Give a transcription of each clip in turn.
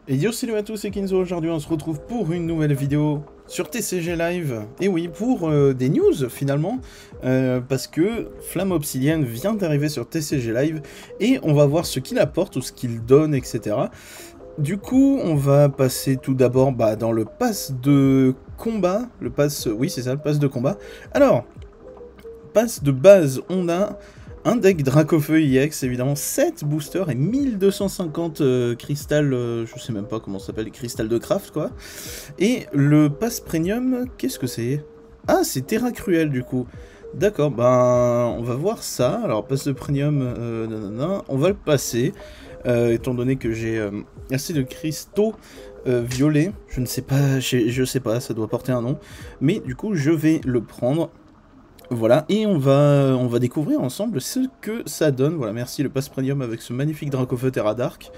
Et yo, salut à tous, c'est Kinzo. Aujourd'hui on se retrouve pour une nouvelle vidéo sur TCG Live. Et oui, pour des news finalement, parce que Flamme Obsidienne vient d'arriver sur TCG Live et on va voir ce qu'il apporte ou ce qu'il donne, etc. Du coup, on va passer tout d'abord dans le pass de combat. Le pass, oui c'est ça, le pass de combat. Alors, pass de base, on a un deck Dracofeu EX, évidemment, 7 boosters et 1250 cristal, je sais même pas comment ça s'appelle, cristal de craft, quoi. Et le pass premium, qu'est-ce que c'est? Ah, c'est Terra Cruel, du coup. D'accord, on va voir ça. Alors, pass de premium, nanana, on va le passer, étant donné que j'ai assez de cristaux violets. Je ne sais pas, je sais pas, ça doit porter un nom. Mais du coup, je vais le prendre. Voilà, et on va découvrir ensemble ce que ça donne. Voilà, merci le pass premium avec ce magnifique Dracofeu Terra Dark.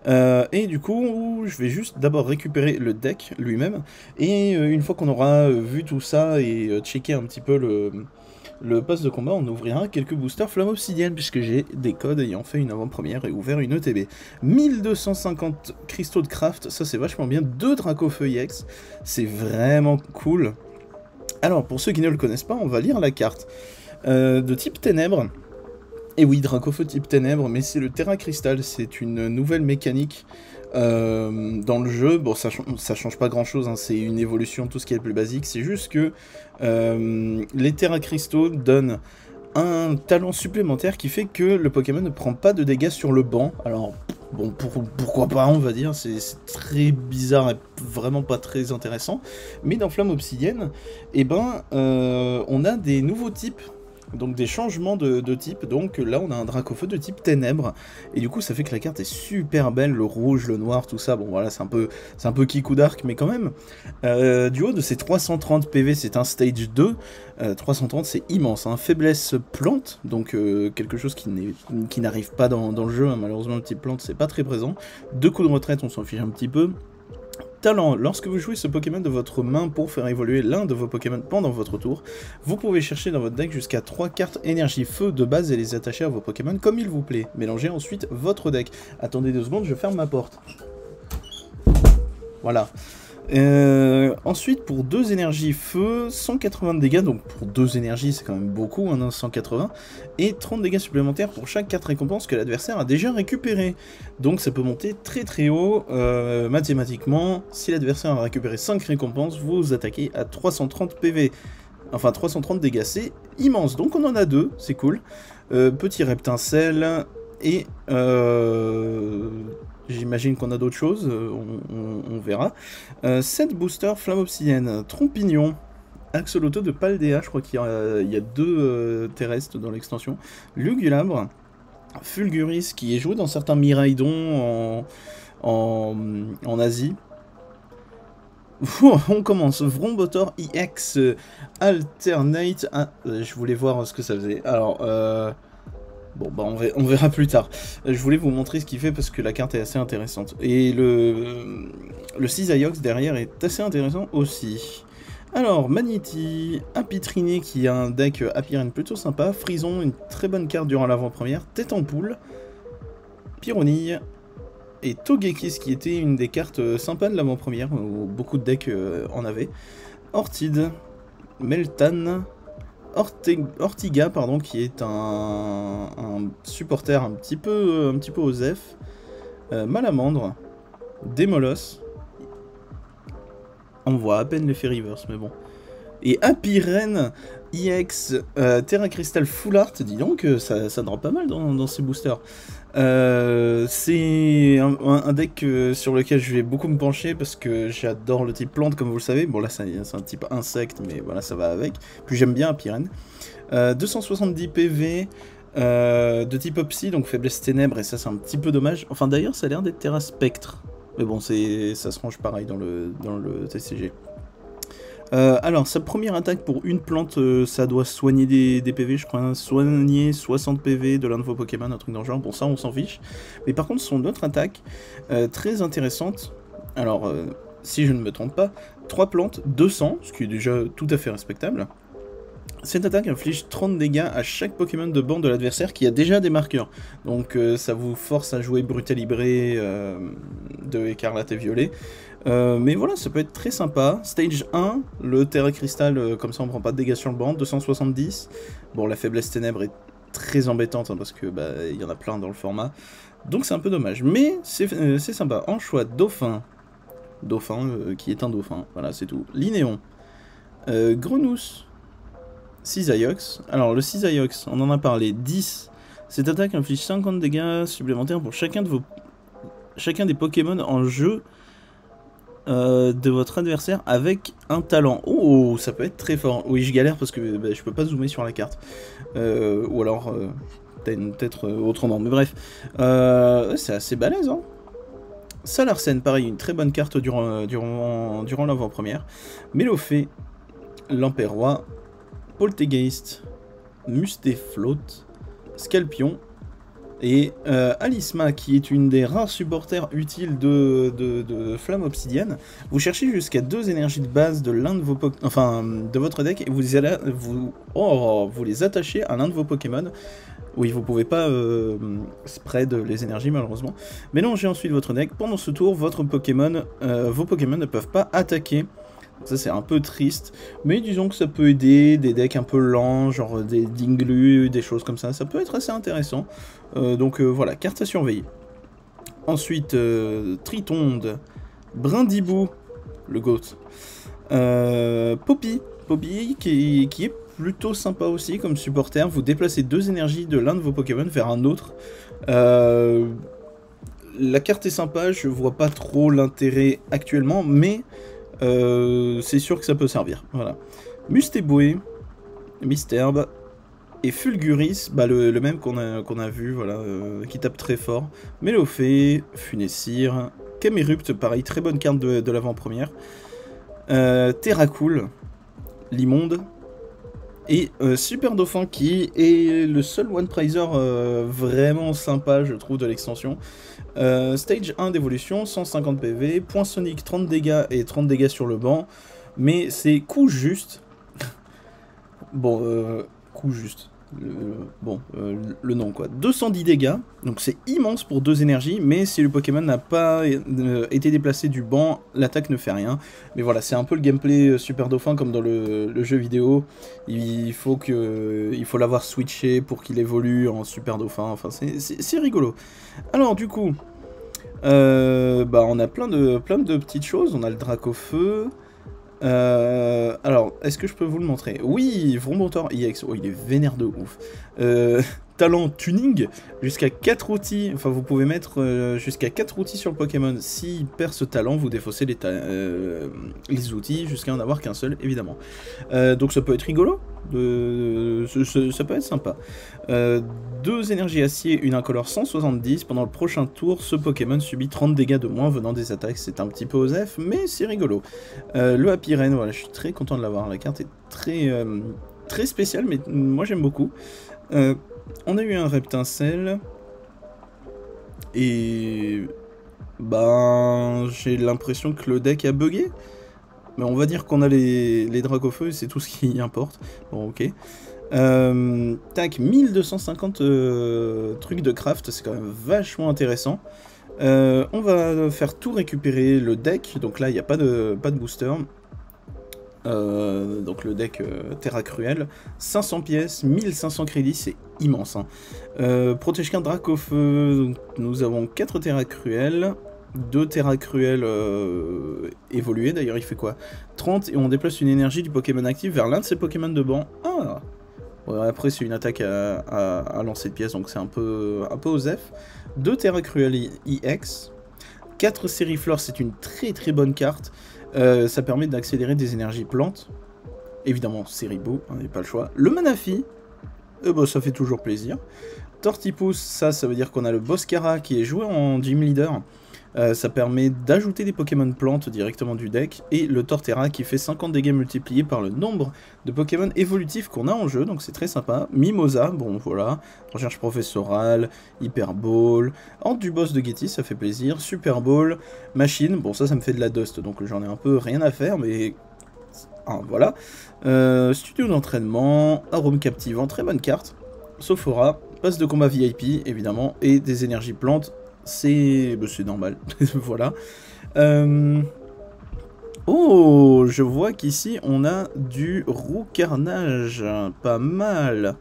Et du coup, je vais juste d'abord récupérer le deck lui-même. Et une fois qu'on aura vu tout ça et checké un petit peu le pass de combat, on ouvrira quelques boosters Flamme Obsidienne, puisque j'ai des codes ayant fait une avant-première et ouvert une ETB. 1250 cristaux de craft, ça c'est vachement bien. 2 Dracofeu EX, c'est vraiment cool. Alors, pour ceux qui ne le connaissent pas, on va lire la carte. De type ténèbres. Et oui, Dracofeu type ténèbres, mais c'est le Terra Crystal, c'est une nouvelle mécanique dans le jeu. Bon, ça change pas grand chose, hein, c'est une évolution, tout ce qui est le plus basique. C'est juste que les Terra Crystaux donnent un talent supplémentaire qui fait que le Pokémon ne prend pas de dégâts sur le banc. Alors, bon, pourquoi pas, on va dire, c'est très bizarre et vraiment pas très intéressant. Mais dans Flamme Obsidienne, on a des nouveaux types. Donc des changements de type, donc là on a un Dracofeu de type ténèbres, et du coup ça fait que la carte est super belle, le rouge, le noir, tout ça, bon voilà c'est un peu Kikou Dark, mais quand même, du haut de ces 330 PV, c'est un stage 2, 330 c'est immense, hein. Faiblesse plante, donc quelque chose qui n'arrive pas dans le jeu, hein. Malheureusement le type plante c'est pas très présent, 2 coups de retraite on s'en fiche un petit peu. Talent, lorsque vous jouez ce Pokémon de votre main pour faire évoluer l'un de vos Pokémon pendant votre tour, vous pouvez chercher dans votre deck jusqu'à 3 cartes énergie feu de base et les attacher à vos Pokémon comme il vous plaît. Mélangez ensuite votre deck. Attendez 2 secondes, je ferme ma porte. Voilà. Ensuite, pour 2 énergies feu, 180 de dégâts, donc pour 2 énergies c'est quand même beaucoup, hein, 180, et 30 dégâts supplémentaires pour chaque carte récompense que l'adversaire a déjà récupéré. Donc ça peut monter très très haut, mathématiquement, si l'adversaire a récupéré 5 récompenses, vous attaquez à 330 PV. Enfin 330 dégâts, c'est immense, donc on en a 2, c'est cool. Petit reptincelle, et j'imagine qu'on a d'autres choses, on verra. 7 boosters Flamme Obsidienne, Trompignon, Axolotl de Paldea, je crois qu'il y a 2 terrestres dans l'extension, Lugulabre, Fulguris qui est joué dans certains Miraidon en Asie. On commence, Vrombotor EX Alternate. Ah, je voulais voir ce que ça faisait. Alors, bon, on verra plus tard. Je voulais vous montrer ce qu'il fait parce que la carte est assez intéressante. Et le Cisaiox derrière est assez intéressant aussi. Alors, Manity, Apitriné qui a un deck Apiren plutôt sympa. Frison, une très bonne carte durant l'avant-première. Tête en poule. Pyronille. Et Togekiss qui était une des cartes sympas de l'avant-première, où beaucoup de decks en avaient. Ortide, Meltan, Ortiga, pardon, qui est un supporter un petit peu osef. Malamandre, Démolos. On voit à peine l'effet reverse, mais bon. Et Apiren EX Terra Crystal Full Art, dis donc, ça drop pas mal dans ces boosters. C'est un deck sur lequel je vais beaucoup me pencher parce que j'adore le type plante, comme vous le savez. Bon, là, c'est un type insecte, mais voilà, ça va avec. Puis j'aime bien Apiren. 270 PV. De type Opsy, donc faiblesse ténèbres, et ça c'est un petit peu dommage. Enfin d'ailleurs ça a l'air d'être Terra Spectre. Mais bon, ça se range pareil dans le TCG. Alors, sa première attaque pour une plante, ça doit soigner des PV, je crois, hein, soigner 60 PV de l'un de vos Pokémon, un truc dans le genre, bon ça on s'en fiche. Mais par contre, son autre attaque, très intéressante, alors, si je ne me trompe pas, 3 plantes, 200, ce qui est déjà tout à fait respectable. Cette attaque inflige 30 dégâts à chaque Pokémon de banc de l'adversaire qui a déjà des marqueurs. Donc ça vous force à jouer Brutalibré de Écarlate et Violet. Mais voilà, ça peut être très sympa. Stage 1, le Terra Cristal, comme ça on prend pas de dégâts sur le banc, 270. Bon, la Faiblesse Ténèbres est très embêtante, hein, parce que y en a plein dans le format. Donc c'est un peu dommage, mais c'est sympa. En choix, Dauphin. Dauphin, qui est un dauphin, voilà, c'est tout. Linéon. Grenousse. Cisaiox. Alors le Cisaiox, on en a parlé, 10. Cette attaque inflige 50 dégâts supplémentaires pour chacun des Pokémon en jeu de votre adversaire avec un talent. Oh, ça peut être très fort. Oui, je galère parce que je peux pas zoomer sur la carte. Ou alors peut-être autrement, mais bref. C'est assez balèze, hein. Salarsen, pareil, une très bonne carte durant l'avant-première. Mélophée, Lamperrois, Poltegeist, Mustéfloat, Scalpion et Alisma, qui est une des rares supporters utiles de Flamme Obsidienne. Vous cherchez jusqu'à 2 énergies de base de l'un de vos de votre deck et vous les attachez à l'un de vos Pokémon. Oui, vous pouvez pas spread les énergies malheureusement. Mélangez ensuite votre deck. Pendant ce tour, vos Pokémon ne peuvent pas attaquer. Ça c'est un peu triste, mais disons que ça peut aider des decks un peu lents, genre des Dinglu, des choses comme ça peut être assez intéressant. Donc voilà, carte à surveiller. Ensuite, Tritonde, Brindibou, le GOAT, Poppy qui est plutôt sympa aussi comme supporter. Vous déplacez 2 énergies de l'un de vos Pokémon vers un autre. La carte est sympa, je vois pas trop l'intérêt actuellement, mais c'est sûr que ça peut servir. Voilà. Mustéboué, Misterbe et Fulguris, le même qu'on a vu, voilà, qui tape très fort. Mélophée, Funessire, Camerupt, pareil, très bonne carte de l'avant-première. Terracool, Limonde. Et Super Dauphin qui est le seul One Prizer vraiment sympa, je trouve, de l'extension. Stage 1 d'évolution, 150 PV, point sonic 30 dégâts et 30 dégâts sur le banc. Mais c'est coup juste. Bon, coup juste. Le nom quoi. 210 dégâts, donc c'est immense pour 2 énergies, mais si le Pokémon n'a pas été déplacé du banc, l'attaque ne fait rien. Mais voilà, c'est un peu le gameplay Super Dauphin comme dans le jeu vidéo. Il faut l'avoir switché pour qu'il évolue en Super Dauphin, enfin c'est rigolo. Alors du coup, on a plein de petites choses, on a le Dracofeu. Alors, est-ce que je peux vous le montrer? Oui, Vrombotor EX, oh il est vénère de ouf. Talent tuning, jusqu'à 4 outils, enfin vous pouvez mettre jusqu'à 4 outils sur le Pokémon. S'il perd ce talent, vous défaussez les outils jusqu'à en avoir qu'un seul, évidemment. Donc ça peut être rigolo, ça peut être sympa. 2 énergies acier, une incolore 170. Pendant le prochain tour, ce Pokémon subit 30 dégâts de moins venant des attaques. C'est un petit peu osef, mais c'est rigolo. Le Happy Rain, voilà, je suis très content de l'avoir. La carte est très spéciale, mais moi j'aime beaucoup. On a eu un Reptincelle. Et j'ai l'impression que le deck a bugué. Mais on va dire qu'on a les Dracofeu, c'est tout ce qui importe. Bon, ok. Tac, 1250 trucs de craft, c'est quand même vachement intéressant. On va faire tout récupérer le deck, donc là il n'y a pas de booster. Donc le deck Terra Cruel, 500 pièces, 1500 crédits, c'est immense. Hein. Protège qu'un Dracofeu, nous avons 4 Terra Cruel, 2 Terra Cruel évolués, d'ailleurs il fait quoi 30, et on déplace une énergie du Pokémon actif vers l'un de ses Pokémon de banc. Ah ouais, après c'est une attaque à lancer de pièces, donc c'est un peu osef. 2 Terra Cruel EX, 4 Sériflore, c'est une très bonne carte. Ça permet d'accélérer des énergies plantes. Évidemment, c'est Ribou, on n'a pas le choix. Le Manafi, ça fait toujours plaisir. Tortipousse, ça veut dire qu'on a le Boscara qui est joué en Gym Leader. Ça permet d'ajouter des Pokémon plantes directement du deck. Et le Torterra qui fait 50 dégâts multipliés par le nombre de Pokémon évolutifs qu'on a en jeu. Donc c'est très sympa. Mimosa, bon voilà. Recherche professorale, Hyper Ball. Hante du boss de Getty, ça fait plaisir. Super Ball. Machine, bon ça me fait de la dust. Donc j'en ai un peu rien à faire. Mais voilà. Studio d'entraînement, arôme captivant, très bonne carte. Sophora, passe de combat VIP, évidemment, et des énergies plantes, c'est normal, voilà. Oh, je vois qu'ici, on a du roux carnage, pas mal.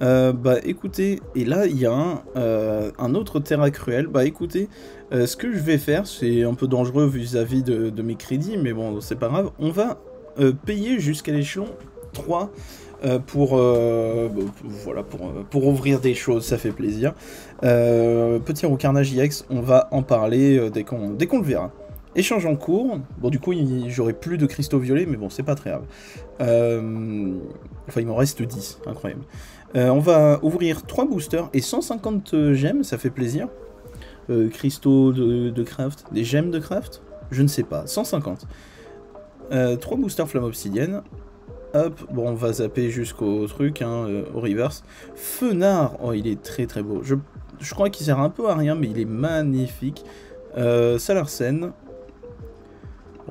Bah écoutez, et là il y a un autre Terra Cruel. Bah écoutez, ce que je vais faire, c'est un peu dangereux vis-à-vis de mes crédits, mais bon, c'est pas grave. On va payer jusqu'à l'échelon 3 voilà, pour ouvrir des choses, ça fait plaisir. Petit roux carnage IX, on va en parler dès qu'on le verra. Échange en cours. Bon, du coup, j'aurai plus de cristaux violets, mais bon, c'est pas très grave. Enfin, il m'en reste 10, incroyable. On va ouvrir 3 boosters et 150 gemmes, ça fait plaisir. Cristaux de craft, des gemmes de craft, je ne sais pas, 150. 3 boosters flamme obsidienne. Hop, bon, on va zapper jusqu'au truc, hein, au reverse. Fenard, oh, il est très très beau. Je crois qu'il sert un peu à rien, mais il est magnifique. Salarsen.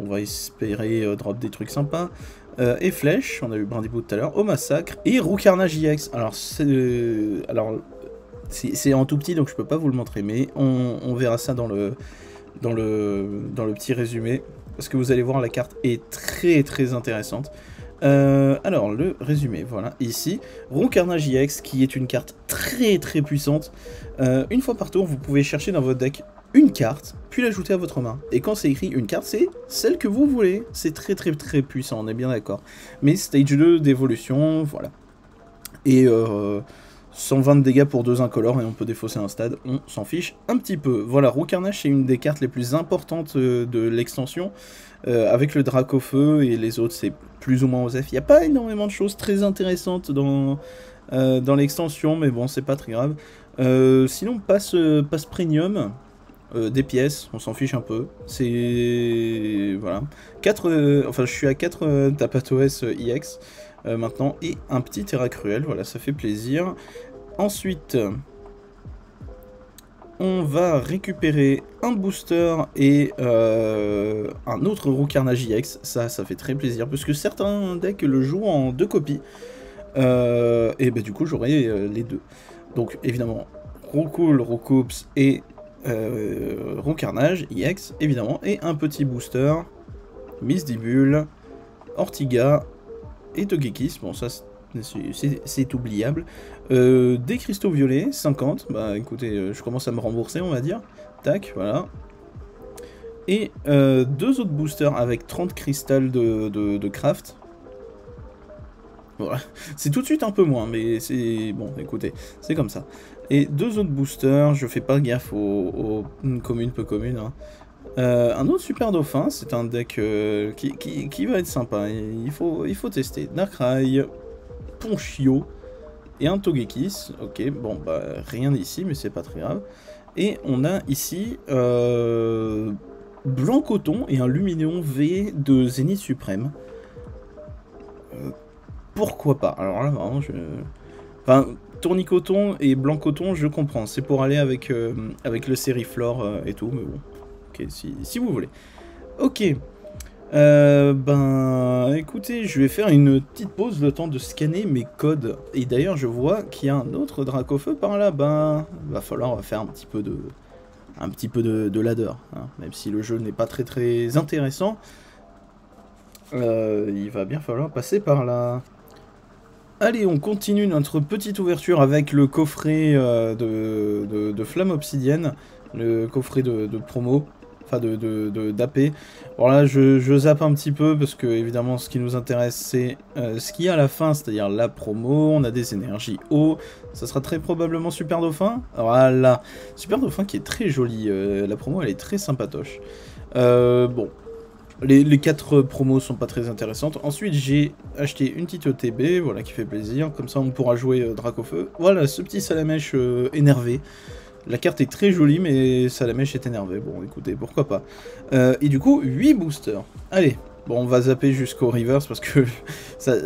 On va espérer drop des trucs sympas. Et Flèche, on a eu Brandyboot tout à l'heure. Au massacre. Et Roux Carnage IX. Alors, c'est en tout petit, donc je peux pas vous le montrer. Mais on verra ça dans le petit résumé. Parce que vous allez voir, la carte est très très intéressante. Alors, le résumé, voilà, ici. Roux Carnage IX, qui est une carte très très puissante. Une fois par tour, vous pouvez chercher dans votre deck une carte, puis l'ajouter à votre main. Et quand c'est écrit une carte, c'est celle que vous voulez. C'est très très très puissant, on est bien d'accord. Mais stage 2 d'évolution, voilà. Et 120 de dégâts pour 2 incolores, et on peut défausser un stade, on s'en fiche un petit peu. Voilà, Roux Carnage, c'est une des cartes les plus importantes de l'extension. Avec le Dracofeu et les autres, c'est plus ou moins OSEF. Il n'y a pas énormément de choses très intéressantes dans l'extension, mais bon, c'est pas très grave. Sinon, passe premium. Des pièces, on s'en fiche un peu. C'est... voilà. Enfin, je suis à 4 Tapatos IX maintenant, et un petit Terra Cruel, voilà, ça fait plaisir. Ensuite, on va récupérer un booster et un autre Roux Carnage IX. Ça fait très plaisir, parce que certains decks le jouent en 2 copies. Et bah, du coup, j'aurai les 2. Donc, évidemment, Roucool, Roucoups et Roux Carnage IX, évidemment, et un petit booster, Misdibule, Ortiga et Togekiss. Bon, ça c'est oubliable. Des cristaux violets, 50. Bah écoutez, je commence à me rembourser, on va dire. Tac, voilà. Et 2 autres boosters avec 30 cristals de craft. Voilà. C'est tout de suite un peu moins, mais c'est... bon, écoutez, c'est comme ça. Et 2 autres boosters, je fais pas gaffe aux communes, peu communes. Hein. Un autre super dauphin, c'est un deck qui va être sympa, il faut tester. Darkrai, Ponchio et un Togekiss. Ok, bon, bah rien ici, mais c'est pas très grave. Et on a ici Blanc Coton et un Luminéon V de Zénith Suprême. Pourquoi pas? Alors là, vraiment, enfin, Tournicoton et Blanc Coton, je comprends. C'est pour aller avec le Sériflore et tout, mais bon. Ok, si vous voulez. Ok. Ben, écoutez, je vais faire une petite pause, le temps de scanner mes codes. Et d'ailleurs, je vois qu'il y a un autre Dracofeu par là. Ben, va falloir faire un petit peu de ladder. Hein. Même si le jeu n'est pas très très intéressant, il va bien falloir passer par là. Allez, on continue notre petite ouverture avec le coffret de Flamme Obsidienne, le coffret de promo, enfin d'AP. Bon là, je zappe un petit peu parce que évidemment ce qui nous intéresse c'est ce qu'il y a à la fin, c'est-à-dire la promo, on a des énergies eau, ça sera très probablement Super Dauphin. Voilà, Super Dauphin qui est très joli, la promo elle est très sympatoche. Bon. Les 4 promos sont pas très intéressantes. Ensuite, j'ai acheté une petite ETB, voilà, qui fait plaisir. Comme ça, on pourra jouer Dracofeu. Voilà, ce petit Salamèche énervé. La carte est très jolie, mais Salamèche est énervé. Bon, écoutez, pourquoi pas. Et du coup, 8 boosters. Allez, bon, on va zapper jusqu'au reverse, parce que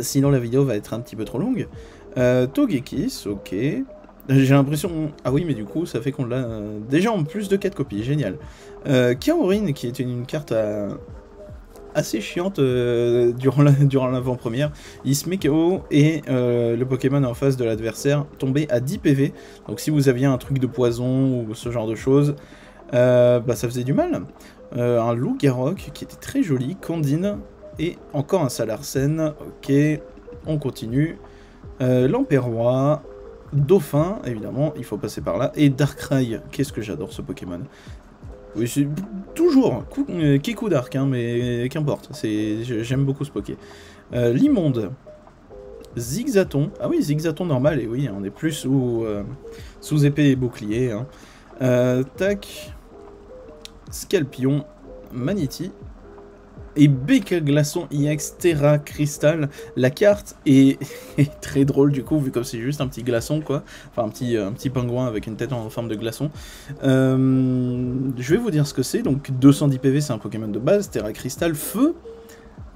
sinon la vidéo va être un petit peu trop longue. Togekiss, ok. J'ai l'impression... ah oui, mais du coup, ça fait qu'on l'a déjà en plus de 4 copies. Génial. Kaorin, qui est une carte assez chiante durant l'avant-première. Il se met KO et le Pokémon en face de l'adversaire tombait à 10 PV. Donc si vous aviez un truc de poison ou ce genre de choses, bah ça faisait du mal. Un loup Garok qui était très joli, Candine, et encore un Salarsen. Ok, on continue. L'Empérois, Dauphin, évidemment, il faut passer par là, et Darkrai. Qu'est-ce que j'adore ce Pokémon. Oui, c'est toujours Kiku Dark, hein, mais qu'importe, j'aime beaucoup ce Poké. L'immonde, Zigzaton, ah oui, Zigzaton normal, et oui, on est plus sous épée et bouclier. Hein. Tac, Scalpion, Magnéti, et Becca Glaçon EX Terra Crystal. La carte est très drôle du coup, vu comme c'est juste un petit glaçon quoi. Enfin un petit pingouin avec une tête en forme de glaçon. Je vais vous dire ce que c'est. Donc 210 PV, c'est un Pokémon de base. Terra Crystal, feu.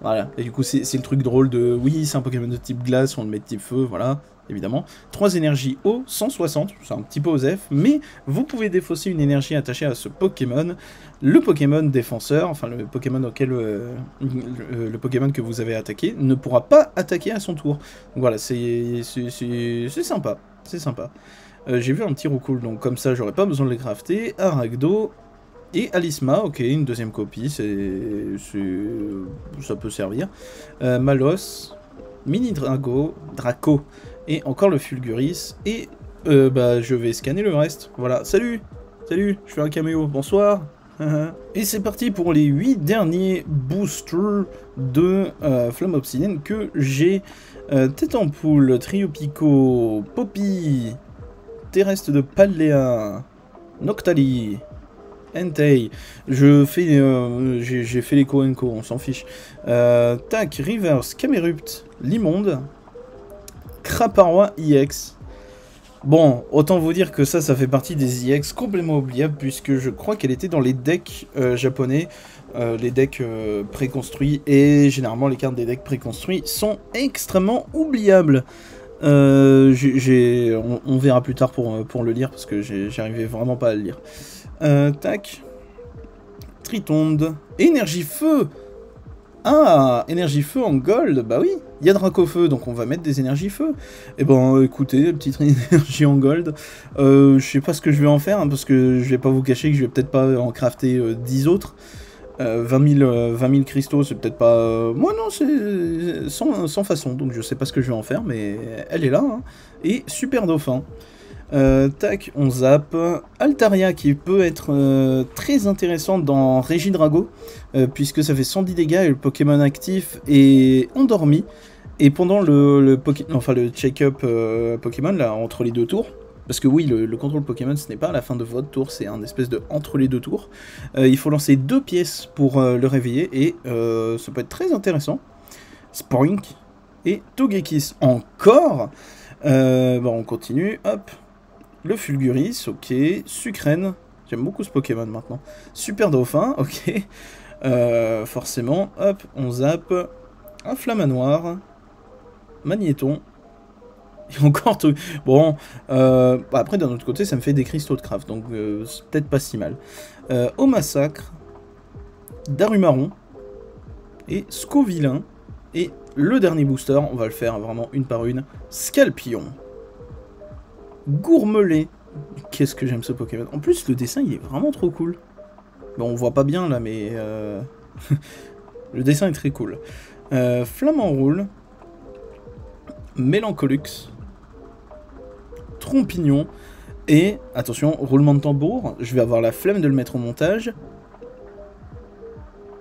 Voilà, et du coup c'est le truc drôle de... Oui, c'est un Pokémon de type glace, on le met de type feu, voilà, évidemment. 3 énergies eau, 160, c'est un petit peu osef, mais vous pouvez défausser une énergie attachée à ce Pokémon. Le Pokémon défenseur, enfin le Pokémon auquel... le Pokémon que vous avez attaqué, ne pourra pas attaquer à son tour. Donc voilà, c'est sympa, c'est sympa. J'ai vu un petit Roucoule, donc comme ça j'aurais pas besoin de le crafter. Aragdo... Et Alisma, ok, une deuxième copie, ça peut servir. Malos, Mini Draco, et encore le Fulguris, et bah, je vais scanner le reste. Voilà, salut, je fais un caméo, bonsoir. Et c'est parti pour les 8 derniers boosters de Flamme Obsidienne que j'ai. Tête en poule, Trio Pico, Poppy, Terrestre de Paldea, Noctali, Entei, j'ai fait les Koenko, on s'en fiche. Tac, Reverse, Camerupt, Limonde, Craparois EX. Bon, autant vous dire que ça fait partie des EX complètement oubliables, puisque je crois qu'elle était dans les decks japonais, les decks préconstruits, et généralement les cartes des decks préconstruits sont extrêmement oubliables. On verra plus tard pour le lire, parce que j'arrivais vraiment pas à le lire. Tac. Tritonde. Énergie feu. Ah, énergie feu en gold. Bah oui, il y a Dracofeu, donc on va mettre des énergies feu. Et ben écoutez, petite énergie en gold. Je sais pas ce que je vais en faire, hein, parce que je vais pas vous cacher que je vais peut-être pas en crafter 10 autres. 20 000 cristaux, c'est peut-être pas... Moi non, c'est sans façon, donc je sais pas ce que je vais en faire, mais elle est là. Hein. Et Super Dauphin. Tac, on zappe. Altaria qui peut être très intéressante dans Régidrago, puisque ça fait 110 dégâts et le Pokémon actif est endormi. Et pendant le check-up Pokémon, là, entre les deux tours, parce que oui, le contrôle Pokémon, ce n'est pas à la fin de votre tour, c'est un espèce de entre les deux tours, il faut lancer 2 pièces pour le réveiller, et ça peut être très intéressant. Spoink et Togekiss encore. Bon, on continue, hop. Le Fulguris, ok. Sucrène, j'aime beaucoup ce Pokémon maintenant. Super Dauphin, ok. Forcément, hop, on zappe. Un Flamanoir. Magnéton. Et encore tout. Bon, bah après d'un autre côté, ça me fait des cristaux de craft, donc c'est peut-être pas si mal. Au Massacre. Darumaron. Et Scovillain. Et le dernier booster, on va le faire vraiment une par une. Scalpion. Gourmelet. Qu'est-ce que j'aime ce Pokémon. En plus, le dessin, il est vraiment trop cool. Bon, on voit pas bien, là, mais... le dessin est très cool. Flamant Roule. Mélancolux. Trompignon. Et, attention, roulement de tambour. Je vais avoir la flemme de le mettre au montage.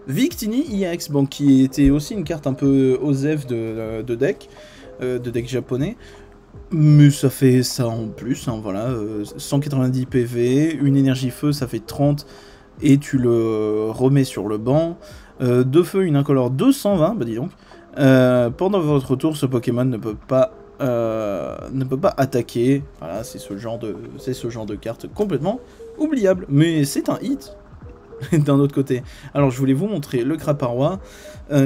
Victini EX, bon, qui était aussi une carte un peu OSEF de deck japonais. Mais ça fait ça en plus, hein, voilà, 190 PV, une énergie feu, ça fait 30, et tu le remets sur le banc. 2 feux, une incolore, 220, bah dis donc. Pendant votre tour, ce Pokémon ne peut pas attaquer. Voilà, c'est ce genre de carte complètement oubliable, mais c'est un hit. D'un autre côté. Alors je voulais vous montrer le Craparois.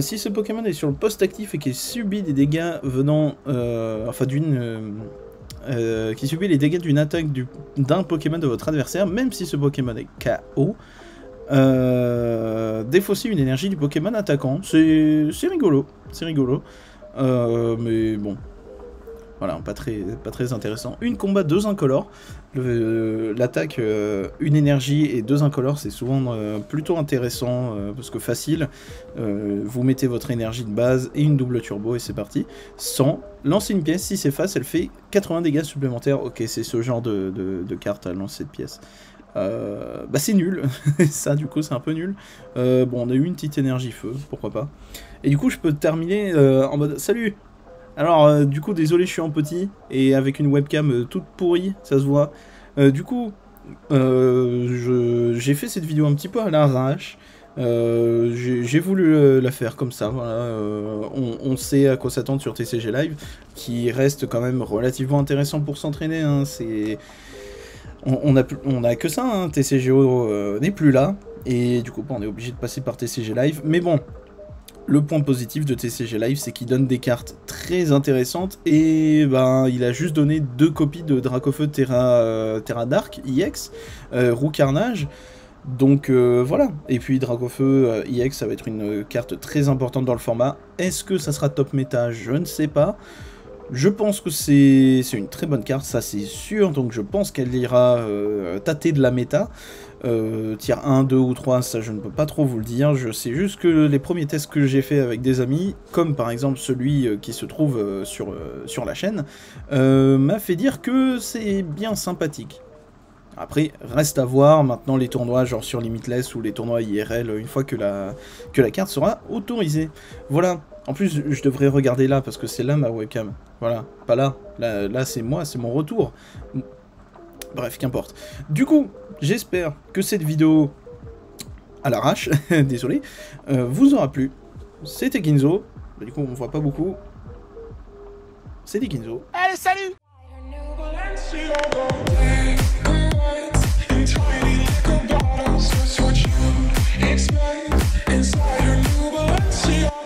Si ce Pokémon est sur le poste actif et qu'il subit des dégâts venant... qui subit les dégâts d'une attaque d'un Pokémon de votre adversaire, même si ce Pokémon est KO, Défausser une énergie du Pokémon attaquant, c'est rigolo, c'est rigolo. Mais bon, voilà, pas très intéressant. Une combat 2 incolores, l'attaque une énergie et 2 incolores, c'est souvent plutôt intéressant, parce que facile, vous mettez votre énergie de base et une double turbo et c'est parti. 100, lancer une pièce, si c'est face, elle fait 80 dégâts supplémentaires. Ok, c'est ce genre de carte à lancer de pièces. Bah c'est nul, ça du coup c'est un peu nul. Bon, on a eu une petite énergie feu, pourquoi pas. Et du coup je peux terminer en mode salut. Alors du coup désolé, je suis en petit et avec une webcam toute pourrie, ça se voit. Du coup j'ai fait cette vidéo un petit peu à l'arrache. J'ai voulu la faire comme ça, voilà. On sait à quoi s'attendre sur TCG Live, qui reste quand même relativement intéressant pour s'entraîner, hein. C'est... On a que ça, hein. TCGO n'est plus là, et du coup on est obligé de passer par TCG Live, mais bon, le point positif de TCG Live, c'est qu'il donne des cartes très intéressantes, et ben il a juste donné 2 copies de Dracofeu Terra Dark EX, Roux Carnage, donc voilà, et puis Dracofeu EX, ça va être une carte très importante dans le format. Est-ce que ça sera top méta? Je ne sais pas. Je pense que c'est une très bonne carte, ça c'est sûr, donc je pense qu'elle ira tâter de la méta. Tier 1, 2 ou 3, ça je ne peux pas trop vous le dire, je sais juste que les premiers tests que j'ai fait avec des amis, comme par exemple celui qui se trouve sur la chaîne, m'a fait dire que c'est bien sympathique. Après, reste à voir maintenant les tournois genre sur Limitless ou les tournois IRL, une fois que la carte sera autorisée. Voilà, en plus je devrais regarder là, parce que c'est là ma webcam. Voilà, pas là, là c'est moi, c'est mon retour. Bref, qu'importe. Du coup, j'espère que cette vidéo, à l'arrache, désolé, vous aura plu. C'était Ginzo, du coup on voit pas beaucoup. C'était Ginzo. Allez, salut! Inside your new Balenciaga.